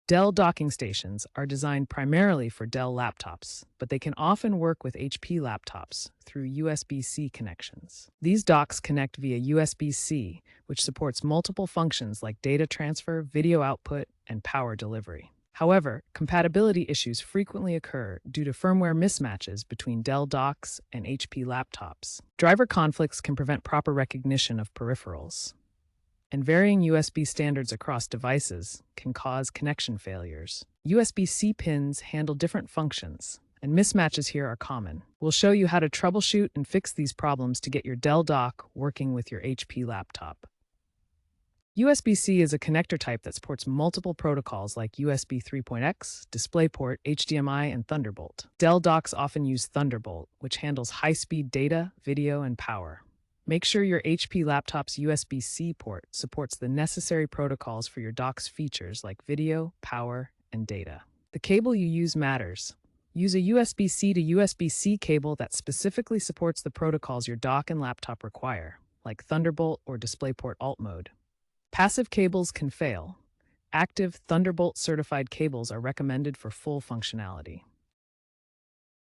Dell docking stations are designed primarily for Dell laptops, but they can often work with HP laptops through USB-C connections. These docks connect via USB-C, which supports multiple functions like data transfer, video output, and power delivery. However, compatibility issues frequently occur due to firmware mismatches between Dell docks and HP laptops. Driver conflicts can prevent proper recognition of peripherals, and varying USB standards across devices can cause connection failures. USB-C pins handle different functions, and mismatches here are common. We'll show you how to troubleshoot and fix these problems to get your Dell dock working with your HP laptop. USB-C is a connector type that supports multiple protocols like USB 3.x, DisplayPort, HDMI, and Thunderbolt. Dell docks often use Thunderbolt, which handles high-speed data, video, and power. Make sure your HP laptop's USB-C port supports the necessary protocols for your dock's features like video, power, and data. The cable you use matters. Use a USB-C to USB-C cable that specifically supports the protocols your dock and laptop require, like Thunderbolt or DisplayPort Alt Mode. Passive cables can fail. Active Thunderbolt-certified cables are recommended for full functionality.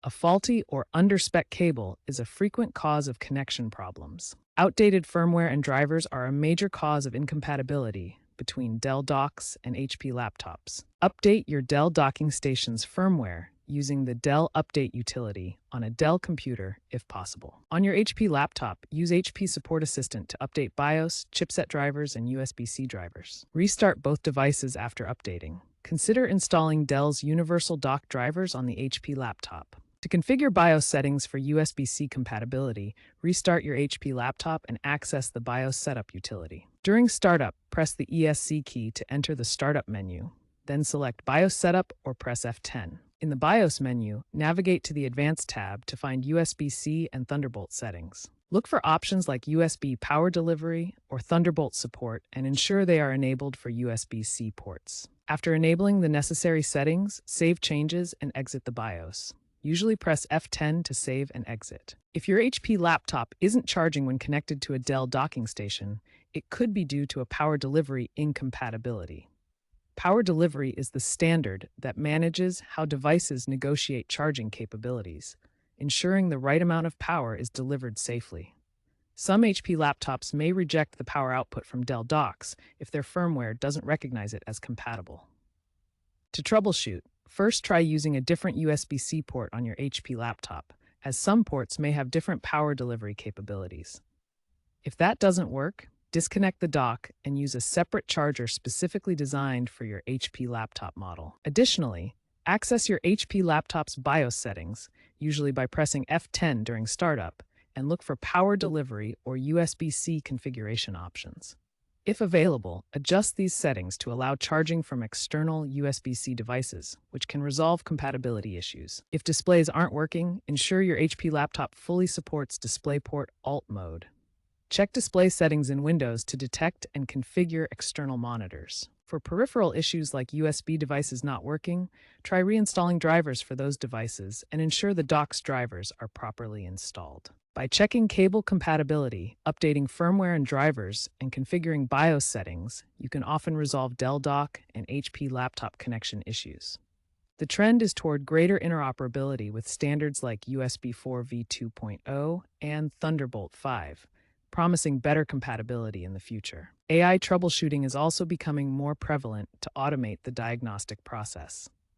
A faulty or under-spec cable is a frequent cause of connection problems. Outdated firmware and drivers are a major cause of incompatibility between Dell docks and HP laptops. Update your Dell docking station's firmware using the Dell Update utility on a Dell computer if possible. On your HP laptop, use HP Support Assistant to update BIOS, chipset drivers, and USB-C drivers. Restart both devices after updating. Consider installing Dell's Universal Dock drivers on the HP laptop. To configure BIOS settings for USB-C compatibility, restart your HP laptop and access the BIOS Setup utility. During startup, press the ESC key to enter the Startup menu. Then select BIOS Setup or press F10. In the BIOS menu, navigate to the Advanced tab to find USB-C and Thunderbolt settings. Look for options like USB power delivery or Thunderbolt support and ensure they are enabled for USB-C ports. After enabling the necessary settings, save changes and exit the BIOS. Usually press F10 to save and exit. If your HP laptop isn't charging when connected to a Dell docking station, it could be due to a power delivery incompatibility. Power delivery is the standard that manages how devices negotiate charging capabilities, ensuring the right amount of power is delivered safely. Some HP laptops may reject the power output from Dell docks if their firmware doesn't recognize it as compatible. To troubleshoot, first try using a different USB-C port on your HP laptop, as some ports may have different power delivery capabilities. If that doesn't work, disconnect the dock and use a separate charger specifically designed for your HP laptop model. Additionally, access your HP laptop's BIOS settings, usually by pressing F10 during startup, and look for power delivery or USB-C configuration options. If available, adjust these settings to allow charging from external USB-C devices, which can resolve compatibility issues. If displays aren't working, ensure your HP laptop fully supports DisplayPort Alt Mode. Check display settings in Windows to detect and configure external monitors. For peripheral issues like USB devices not working, try reinstalling drivers for those devices and ensure the dock's drivers are properly installed. By checking cable compatibility, updating firmware and drivers, and configuring BIOS settings, you can often resolve Dell dock and HP laptop connection issues. The trend is toward greater interoperability with standards like USB 4v 2.0 and Thunderbolt 5, promising better compatibility in the future. AI troubleshooting is also becoming more prevalent to automate the diagnostic process.